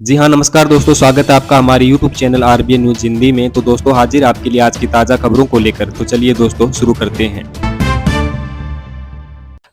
जी हाँ, नमस्कार दोस्तों, स्वागत है आपका हमारे YouTube channel RBN news Hindi में। तो दोस्तों हाजिर आपके लिए आज की ताज़ा खबरों को लेकर। तो चलिए दोस्तों शुरू करते हैं।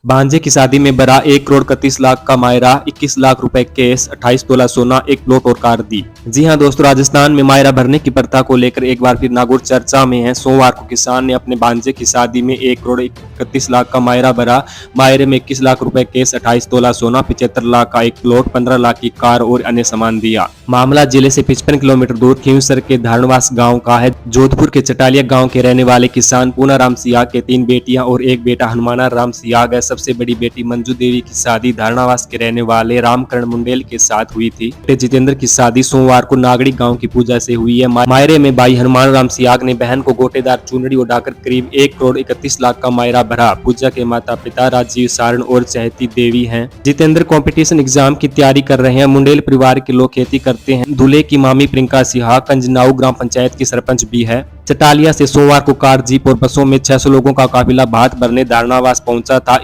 भांजे की शादी में बरा 1,31,00,000 का मायरा, 21 लाख रुपए केस, 28 तोला सोना, एक प्लॉट और कार दी। जी हां दोस्तों, राजस्थान में मायरा भरने की प्रथा को लेकर एक बार फिर नागौर चर्चा में है। सोमवार को किसान ने अपने भांजे की शादी में 1,31,00,000 का मायरा भरा। मायरे में 21 लाख रुपए केस, 28 तोला सोना, 75 लाख का एक प्लॉट, 15 लाख की कार और अन्य सामान दिया। मामला जिले से 55 किलोमीटर दूर खींवसर के धारणवास गाँव का है। जोधपुर के चटालिया गाँव के रहने वाले किसान पूनाराम सियाग के 3 बेटियां और एक बेटा हनुमाना राम सियाग है। सबसे बड़ी बेटी मंजू देवी की शादी धारणावास के रहने वाले रामकरण मुंडेल के साथ हुई थी। जितेंद्र की शादी सोमवार को नागड़ी गांव की पूजा से हुई है। मायरे में भाई हनुमान राम सियाग ने बहन को गोटेदार चुनरी उड़ाकर करीब 1,31,00,000 का मायरा भरा। पूजा के माता पिता राजीव सारण और चहती देवी हैं। जितेंद्र कंपटीशन एग्जाम की तैयारी कर रहे हैं। मुंडेल परिवार के लोग खेती करते हैं। दूल्हे की मामी प्रियंका सिहा कंजनाऊ ग्राम पंचायत की सरपंच भी है। चटालिया से सोमवार को कार, जीप और बसों में 600 लोगों का काफिला भात भरने धारणावास पहुंचा था।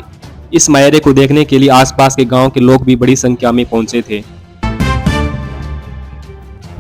इस मायरे को देखने के लिए आसपास के गांव के लोग भी बड़ी संख्या में पहुंचे थे।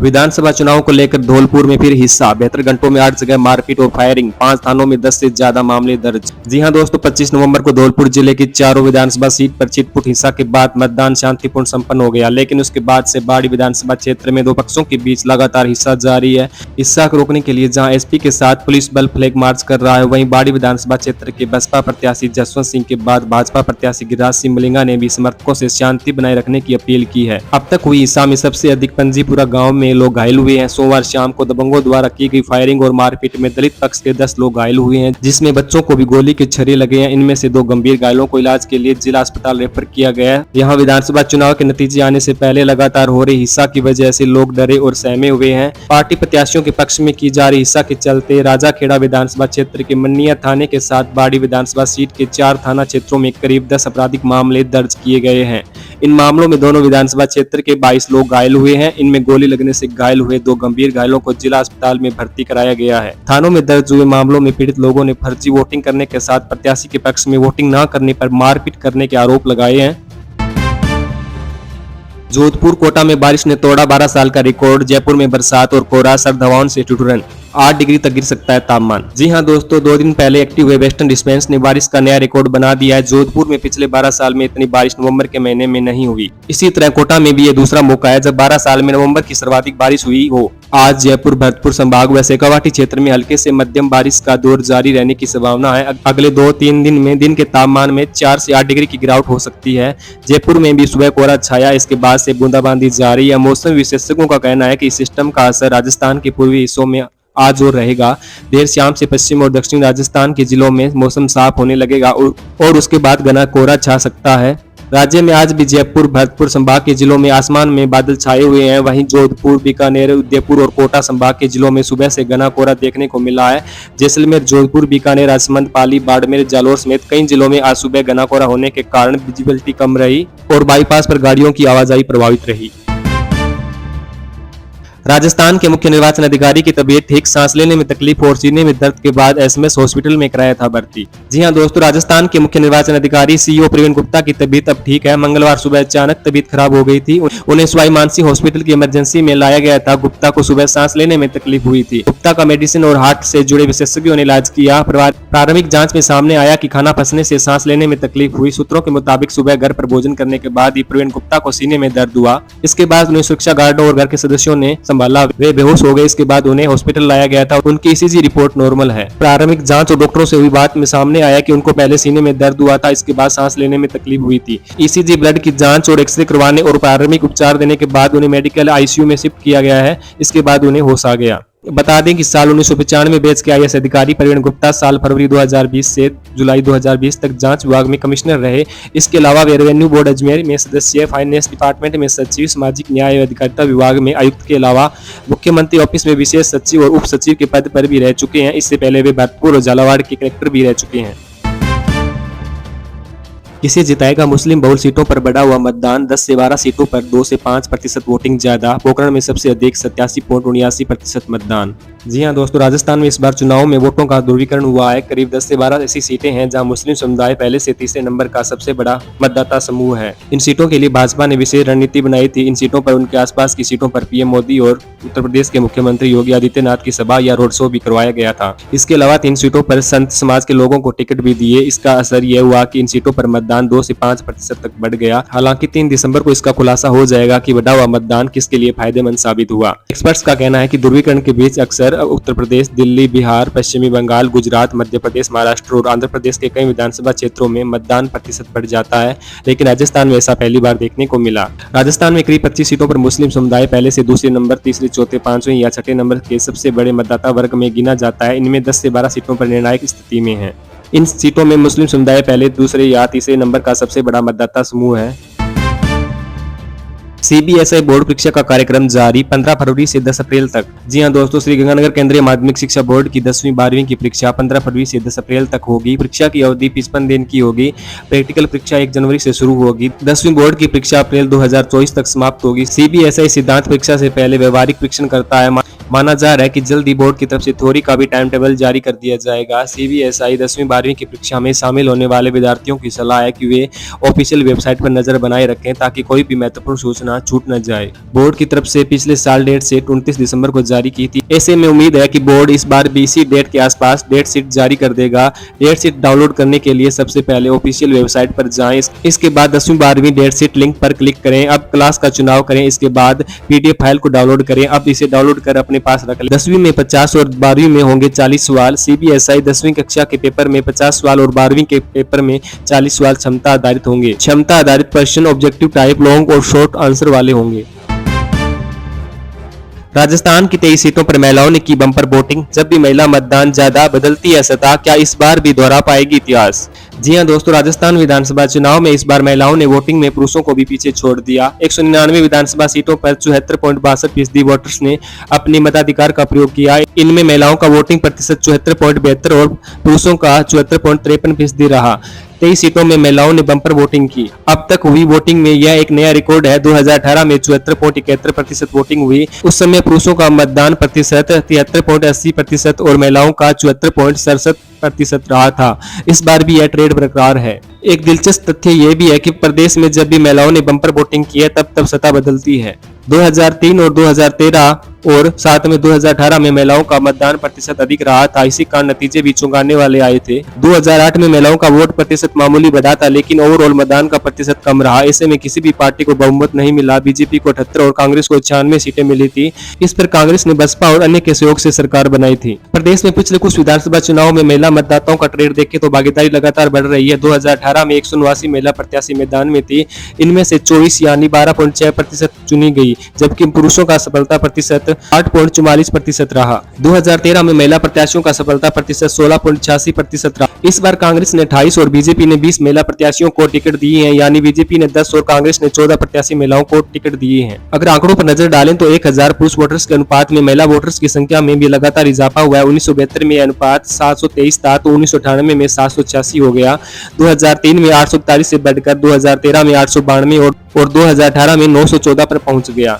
विधानसभा चुनाव को लेकर धौलपुर में फिर हिस्सा, 72 घंटों में 8 जगह मारपीट और फायरिंग, 5 थानों में 10 से ज्यादा मामले दर्ज। जी हां दोस्तों, 25 नवंबर को धौलपुर जिले की चारों विधानसभा सीट पर छिटपुट हिंसा के बाद मतदान शांतिपूर्ण संपन्न हो गया, लेकिन उसके बाद से बाड़ी विधानसभा क्षेत्र में दो पक्षों के बीच लगातार हिंसा जारी है। हिंसा को रोकने के लिए जहाँ एसपी के साथ पुलिस बल फ्लैग मार्च कर रहा है, वहीं बाड़ी विधानसभा क्षेत्र के बसपा प्रत्याशी जसवंत सिंह के बाद भाजपा प्रत्याशी गिरिराज सिंह मलिंगा ने भी समर्थकों से शांति बनाए रखने की अपील की है। अब तक हुई हिंसा में सबसे अधिक पंजीपुरा गाँव में लोग घायल हुए हैं। सोमवार शाम को दबंगों द्वारा की गई फायरिंग और मारपीट में दलित पक्ष के 10 लोग घायल हुए हैं, जिसमें बच्चों को भी गोली के छर्रे लगे हैं। इनमें से 2 गंभीर घायलों को इलाज के लिए जिला अस्पताल रेफर किया गया है। यहाँ विधानसभा चुनाव के नतीजे आने से पहले लगातार हो रही हिंसा की वजह से लोग डरे और सहमे हुए हैं। पार्टी प्रत्याशियों के पक्ष में की जा रही हिंसा के चलते राजाखेड़ा विधानसभा क्षेत्र के मन्निया थाने के साथ बाड़ी विधानसभा सीट के 4 थाना क्षेत्रों में करीब 10 आपराधिक मामले दर्ज किए गए हैं। इन मामलों में दोनों विधानसभा क्षेत्र के 22 लोग घायल हुए हैं। इनमें गोली लगने से घायल हुए 2 गंभीर घायलों को जिला अस्पताल में भर्ती कराया गया है। थानों में दर्ज हुए मामलों में पीड़ित लोगों ने फर्जी वोटिंग करने के साथ प्रत्याशी के पक्ष में वोटिंग न करने पर मारपीट करने के आरोप लगाए हैं। जोधपुर कोटा में बारिश ने तोड़ा 12 साल का रिकॉर्ड। जयपुर में बरसात और कोहरा, सर्द हवाओं से ठिठुरन, 8 डिग्री तक गिर सकता है तापमान। जी हां दोस्तों, 2 दिन पहले एक्टिव हुए वेस्टर्न डिस्टेंस ने बारिश का नया रिकॉर्ड बना दिया है। जोधपुर में पिछले 12 साल में इतनी बारिश नवंबर के महीने में नहीं हुई। इसी तरह कोटा में भी ये दूसरा मौका है जब 12 साल में नवंबर की सर्वाधिक बारिश हुई हो। आज जयपुर, भरतपुर संभाग व शेखावाटी क्षेत्र में हल्के से मध्यम बारिश का दौर जारी रहने की संभावना है। अगले 2-3 दिन में दिन के तापमान में 4 से 8 डिग्री की गिरावट हो सकती है। जयपुर में भी सुबह कोहरा छाया, इसके बाद से बूंदाबांदी जारी है। मौसम विशेषज्ञों का कहना है कि इस सिस्टम का असर राजस्थान के पूर्वी हिस्सों में आज और रहेगा। देर शाम से पश्चिम और दक्षिण राजस्थान के जिलों में मौसम साफ होने लगेगा और उसके बाद घना कोहरा छा सकता है। राज्य में आज भी जयपुर, भरतपुर संभाग के जिलों में आसमान में बादल छाए हुए हैं। वहीं जोधपुर, बीकानेर, उदयपुर और कोटा संभाग के जिलों में सुबह से घना कोहरा देखने को मिला है। जैसलमेर, जोधपुर, बीकानेर, राजसमंद, पाली, बाड़मेर, जालोर समेत कई जिलों में आज सुबह घना कोहरा होने के कारण विजिबिलिटी कम रही और बाईपास पर गाड़ियों की आवाजाही प्रभावित रही। राजस्थान के मुख्य निर्वाचन अधिकारी की तबीयत ठीक, सांस लेने में तकलीफ और सीने में दर्द के बाद एसएमएस हॉस्पिटल में कराया था भर्ती। जी हां दोस्तों, राजस्थान के मुख्य निर्वाचन अधिकारी सीईओ प्रवीण गुप्ता की तबीयत अब ठीक है। मंगलवार सुबह अचानक तबीयत खराब हो गई थी। उन्हें सवाई मानसिंह हॉस्पिटल की इमरजेंसी में लाया गया था। गुप्ता को सुबह सांस लेने में तकलीफ हुई थी। गुप्ता का मेडिसिन और हार्ट से जुड़े विशेषज्ञों ने इलाज किया। प्रारंभिक जांच में सामने आया कि खाना पचने से सांस लेने में तकलीफ हुई। सूत्रों के मुताबिक सुबह घर पर भोजन करने के बाद ही प्रवीण गुप्ता को सीने में दर्द हुआ। इसके बाद उन्हें सुरक्षा गार्डों और घर के सदस्यों ने संभाला। वे बेहोश हो गए। इसके बाद उन्हें हॉस्पिटल लाया गया था। उनकी ईसीजी रिपोर्ट नॉर्मल है। प्रारंभिक जांच और डॉक्टरों से हुई बात में सामने आया कि उनको पहले सीने में दर्द हुआ था, इसके बाद सांस लेने में तकलीफ हुई थी। ईसीजी, ब्लड की जांच और एक्सरे करवाने और प्रारंभिक उपचार देने के बाद उन्हें मेडिकल आईसीयू में शिफ्ट किया गया है। इसके बाद उन्हें होश आ गया। बता दें कि साल 1995 बैच के आईएएस अधिकारी प्रवीण गुप्ता साल फरवरी 2020 से जुलाई 2020 तक जांच विभाग में कमिश्नर रहे। इसके अलावा वे रेवेन्यू बोर्ड अजमेर में सदस्य, फाइनेंस डिपार्टमेंट में सचिव, सामाजिक न्याय एवं अधिकारिता विभाग में आयुक्त के अलावा मुख्यमंत्री ऑफिस में विशेष सचिव और उप सचिव के पद पर भी रह चुके हैं। इससे पहले वे भरतपुर और झालावाड़ के कलेक्टर भी रह चुके हैं। किसे जिताएगा मुस्लिम बहुल सीटों पर बढ़ा हुआ मतदान, 10 से 12 सीटों पर 2 से 5% वोटिंग ज्यादा। पोखरण में सबसे अधिक 87.79% मतदान। जी हां दोस्तों, राजस्थान में इस बार चुनाव में वोटों का ध्रुवीकरण हुआ है। करीब 10 से 12 ऐसी सीटें हैं जहां मुस्लिम समुदाय पहले से तीसरे नंबर का सबसे बड़ा मतदाता समूह है। इन सीटों के लिए भाजपा ने विशेष रणनीति बनाई थी। इन सीटों पर उनके आसपास की सीटों पर पीएम मोदी और उत्तर प्रदेश के मुख्यमंत्री योगी आदित्यनाथ की सभा या रोड शो भी करवाया गया था। इसके अलावा 3 सीटों पर संत समाज के लोगों को टिकट भी दिए। इसका असर यह हुआ कि इन सीटों पर मतदान 2 से 5% तक बढ़ गया। हालांकि 3 दिसंबर को इसका खुलासा हो जाएगा कि बढ़ा हुआ मतदान किसके लिए फायदेमंद साबित हुआ। एक्सपर्ट्स का कहना है कि ध्रुवीकरण के बीच अक्सर उत्तर प्रदेश, दिल्ली, बिहार, पश्चिमी बंगाल, गुजरात, मध्य प्रदेश, महाराष्ट्र और आंध्र प्रदेश के कई विधानसभा क्षेत्रों में मतदान प्रतिशत बढ़ जाता है, लेकिन राजस्थान में ऐसा पहली बार देखने को मिला। राजस्थान में करीब 25 सीटों पर मुस्लिम समुदाय पहले से दूसरे नंबर, तीसरे, चौथे, पांचवें या छठे नंबर के सबसे बड़े मतदाता वर्ग में गिना जाता है। इनमें 10 से 12 सीटों पर निर्णायक स्थिति में है। इन सीटों में मुस्लिम समुदाय पहले, दूसरे या तीसरे नंबर का सबसे बड़ा मतदाता समूह है। सीबीएसई बोर्ड परीक्षा का कार्यक्रम जारी 15 फरवरी से 10 अप्रैल तक। जी हां दोस्तों, श्रीगंगानगर केंद्रीय माध्यमिक शिक्षा बोर्ड की 10वीं 12वीं की परीक्षा 15 फरवरी से 10 अप्रैल तक होगी। परीक्षा की अवधि 55 दिन की होगी। प्रैक्टिकल परीक्षा 1 जनवरी से शुरू होगी। 10वीं बोर्ड की परीक्षा अप्रैल 2024 तक समाप्त होगी। सीबीएसई सिद्धांत परीक्षा से पहले व्यवहारिक परीक्षण करता है। माना जा रहा है कि जल्द ही बोर्ड की तरफ से थ्योरी का भी टाइम टेबल जारी कर दिया जाएगा। सीबीएसई 10वीं 12वीं की परीक्षा में शामिल होने वाले विद्यार्थियों की सलाह है कि वे ऑफिशियल वेबसाइट पर नजर बनाए रखें ताकि कोई भी महत्वपूर्ण सूचना छूट न जाए। बोर्ड की तरफ से पिछले साल डेट शीट 29 दिसंबर को जारी की थी। ऐसे में उम्मीद है कि बोर्ड इस बार भी इसी डेट के आसपास डेट शीट जारी कर देगा। डेट शीट डाउनलोड करने के लिए सबसे पहले ऑफिशियल वेबसाइट पर जाएं। इसके बाद 10वीं 12वीं डेट शीट लिंक पर क्लिक करें। अब क्लास का चुनाव करें। इसके बाद पीडीएफ फाइल को डाउनलोड करें। अब इसे डाउनलोड कर अपने पास रख लें। 10वीं में 50 और 12वीं में होंगे 40 सवाल। सीबीएसई 10वीं कक्षा के पेपर में 50 सवाल और 12वीं के पेपर में 40 सवाल क्षमता आधारित होंगे। क्षमता आधारित क्वेश्चन ऑब्जेक्टिव टाइप, लॉन्ग और शॉर्ट आंसर वाले होंगे। राजस्थान की 23 सीटों पर महिलाओं ने की बम्पर वोटिंग। जब भी महिला मतदान ज्यादा बदलती है सत्ता, क्या इस बार भी दोहरा पाएगी इतिहास? जी हां दोस्तों, राजस्थान विधानसभा चुनाव में इस बार महिलाओं ने वोटिंग में पुरुषों को भी पीछे छोड़ दिया। 199 विधानसभा सीटों पर 74.62% वोटर्स ने अपने मताधिकार का प्रयोग किया। इनमें महिलाओं का वोटिंग प्रतिशत 74.72 और पुरुषों का 74.53% रहा। 23 सीटों में महिलाओं ने बम्पर वोटिंग की। अब तक हुई वोटिंग में यह एक नया रिकॉर्ड है। 2018 में 74.71% वोटिंग हुई। उस समय पुरुषों का मतदान प्रतिशत 73.80% और महिलाओं का 74.67% रहा था। इस बार भी यह ट्रेंड बरकरार है। एक दिलचस्प तथ्य यह भी है कि प्रदेश में जब भी महिलाओं ने बम्पर वोटिंग की है तब सत्ता बदलती है। 2003 और 2013 और साथ में 2018 में महिलाओं का मतदान प्रतिशत अधिक रहा था। इसी कारण नतीजे भी चौंकाने वाले आए थे। 2008 में महिलाओं का वोट प्रतिशत मामूली बढ़ा था, लेकिन ओवरऑल मतदान का प्रतिशत कम रहा। ऐसे में किसी भी पार्टी को बहुमत नहीं मिला। बीजेपी को 78 और कांग्रेस को 96 सीटें मिली थी। इस पर कांग्रेस ने बसपा और अन्य के सहयोग से सरकार बनाई थी। प्रदेश में पिछले कुछ विधानसभा चुनाव में महिला मतदाताओं का ट्रेंड देखें तो भागीदारी लगातार बढ़ रही है। 2018 में 179 महिला प्रत्याशी मैदान में थी। इनमें से 24 यानी 12.6% चुनी गई, जबकि पुरुषों का सफलता प्रतिशत 8.44% रहा। 2013 में महिला प्रत्याशियों का सफलता प्रतिशत 16.86% रहा। इस बार कांग्रेस ने 28 और बीजेपी ने 20 महिला प्रत्याशियों को टिकट दिए हैं, यानी बीजेपी ने 10 और कांग्रेस ने 14 प्रत्याशी महिलाओं को टिकट दिए हैं। अगर आंकड़ों पर नजर डालें तो 1000 पुरुष वोटर्स के अनुपात में महिला वोटर्स की संख्या में भी लगातार इजाफा हुआ है। 1972 में यह अनुपात 723 था तो 1998 में 786 हो गया। 2003 में 841 से बढ़कर 2013 में 892 और 2018 में 914 पर पहुंच गया।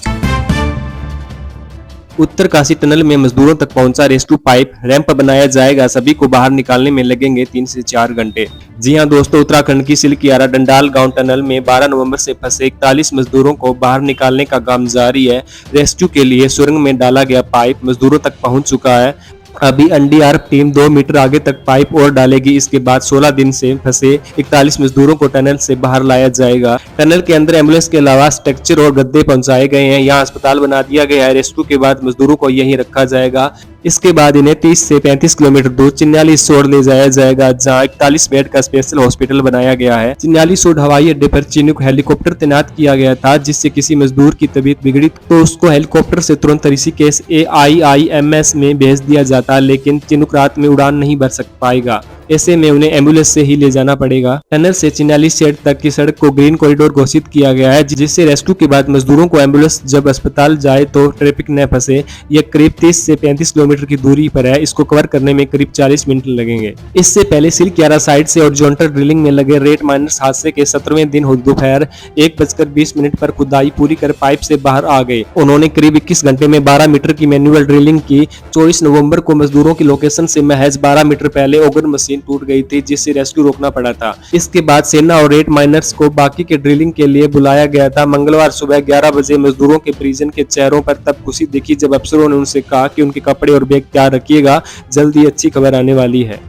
उत्तरकाशी टनल में मजदूरों तक पहुंचा रेस्क्यू पाइप। रैंप बनाया जाएगा। सभी को बाहर निकालने में लगेंगे 3 से 4 घंटे। जी हां दोस्तों, उत्तराखंड की सिलकियारा डंडाल गांव टनल में 12 नवंबर से फंसे 41 मजदूरों को बाहर निकालने का काम जारी है। रेस्क्यू के लिए सुरंग में डाला गया पाइप मजदूरों तक पहुंच चुका है। अभी एनडीआरएफ टीम 2 मीटर आगे तक पाइप और डालेगी। इसके बाद 16 दिन से फंसे 41 मजदूरों को टनल से बाहर लाया जाएगा। टनल के अंदर एम्बुलेंस के अलावा स्ट्रक्चर और गद्दे पहुंचाए गए हैं। यहाँ अस्पताल बना दिया गया है। रेस्क्यू के बाद मजदूरों को यहीं रखा जाएगा। इसके बाद इन्हें 30 से 35 किलोमीटर दूर चिन्याली सोड ले जाया जाएगा, जहां 41 बेड का स्पेशल हॉस्पिटल बनाया गया है। चिन्याली सोड हवाई अड्डे पर चिनूक हेलीकॉप्टर तैनात किया गया था, जिससे किसी मजदूर की तबीयत बिगड़ी तो उसको हेलीकॉप्टर से तुरंत ऋषिकेश AIIMS में भेज दिया जाता, लेकिन चिनूक रात में उड़ान नहीं भर पाएगा। ऐसे में उन्हें एम्बुलेंस से ही ले जाना पड़ेगा। टनल से चिन्याली शेड तक की सड़क को ग्रीन कॉरिडोर घोषित किया गया है, जिससे रेस्क्यू के बाद मजदूरों को एम्बुलेंस जब अस्पताल जाए तो ट्रैफिक न फंसे। यह करीब 30 से 35 किलोमीटर की दूरी पर है। इसको कवर करने में करीब 40 मिनट लगेंगे। इससे पहले सिलक्यारा साइड से हॉरिजॉन्टल ड्रिलिंग में लगे रेत माइनर्स हादसे के 17वें दिन दोपहर 1:20 पर खुदाई पूरी कर पाइप से बाहर आ गए। उन्होंने करीब 21 घंटे में 12 मीटर की मैनुअल ड्रिलिंग की। 24 नवंबर को मजदूरों की लोकेशन से महज 12 मीटर पहले ऑगर मशीन टूट गई थी, जिससे रेस्क्यू रोकना पड़ा था। इसके बाद सेना और रेत माइनर्स को बाकी के ड्रिलिंग के लिए बुलाया गया था। मंगलवार सुबह 11 बजे मजदूरों के परिजन के चेहरों पर तब खुशी दिखी जब अफसरों ने उनसे कहा कि उनके कपड़े और बैग तैयार रखिएगा, जल्दी अच्छी खबर आने वाली है।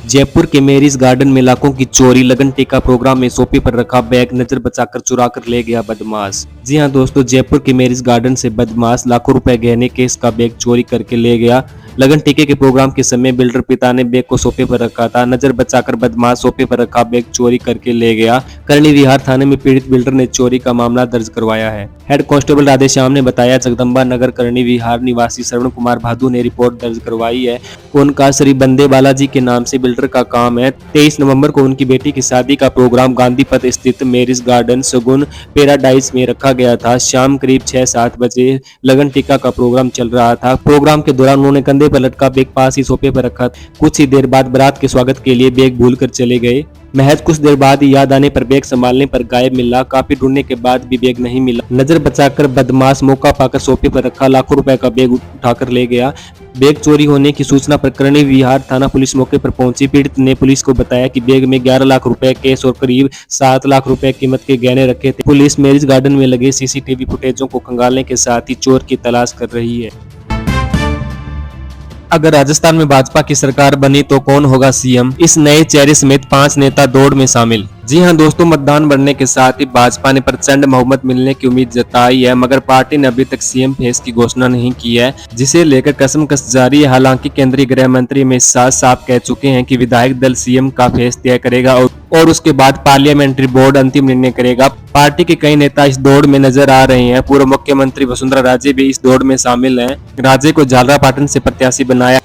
जयपुर के मैरिज गार्डन में लाखों की चोरी। लगन टीका प्रोग्राम में सोफे पर रखा बैग नजर बचाकर चुरा कर ले गया बदमाश। जी हां दोस्तों, जयपुर के मैरिज गार्डन से बदमाश लाखों रुपए गहने केस का बैग चोरी करके ले गया। लगन टीके के प्रोग्राम के समय बिल्डर पिता ने बैग को सोफे पर रखा था। नजर बचाकर बदमाश सोफे पर रखा बैग चोरी करके ले गया। करणी विहार थाने में पीड़ित बिल्डर ने चोरी का मामला दर्ज करवाया है। हेड कांस्टेबल राधेश्याम ने बताया, जगदम्बा नगर करणी विहार निवासी श्रवण कुमार भादु ने रिपोर्ट दर्ज करवाई है। उनका श्री बंदे बालाजी के नाम से बिल्डर का काम है। 23 नवंबर को उनकी बेटी की शादी का प्रोग्राम गांधी पथ स्थित मैरिज गार्डन सगुन पैराडाइज में रखा गया था। शाम करीब 6-7 बजे लगन टीका का प्रोग्राम चल रहा था। प्रोग्राम के दौरान उन्होंने कंधे पर लटका बैग पास ही सोफे पर रखा। कुछ ही देर बाद बारात के स्वागत के लिए बैग भूल कर चले गए। महज कुछ देर बाद ही याद आने पर बैग संभालने पर गायब मिला। काफी ढूंढने के बाद भी बैग नहीं मिला। नजर बचाकर बदमाश मौका पाकर सोफे पर रखा लाखों रुपए का बैग उठाकर ले गया। बैग चोरी होने की सूचना पर करणी विहार थाना पुलिस मौके पर पहुंची। पीड़ित ने पुलिस को बताया कि बैग में 11 लाख रुपए कैश और करीब 7 लाख रुपए कीमत के गहने रखे थे। पुलिस मैरिज गार्डन में लगे सीसीटीवी फुटेजों को खंगालने के साथ ही चोर की तलाश कर रही है। अगर राजस्थान में भाजपा की सरकार बनी तो कौन होगा सीएम? इस नए चेहरे समेत 5 नेता दौड़ में शामिल। जी हां दोस्तों, मतदान बढ़ने के साथ ही भाजपा ने प्रचंड बहुमत मिलने की उम्मीद जताई है, मगर पार्टी ने अभी तक सीएम फेस की घोषणा नहीं की है, जिसे लेकर कसमकस जारी है। हालांकि केंद्रीय गृह मंत्री अमित शाह साफ कह चुके हैं कि विधायक दल सीएम का फेस तय करेगा और उसके बाद पार्लियामेंट्री बोर्ड अंतिम निर्णय करेगा। पार्टी के कई नेता इस दौड़ में नजर आ रहे हैं। पूर्व मुख्यमंत्री वसुंधरा राजे भी इस दौड़ में शामिल हैं। राजे को झालरापाटन से प्रत्याशी बनाया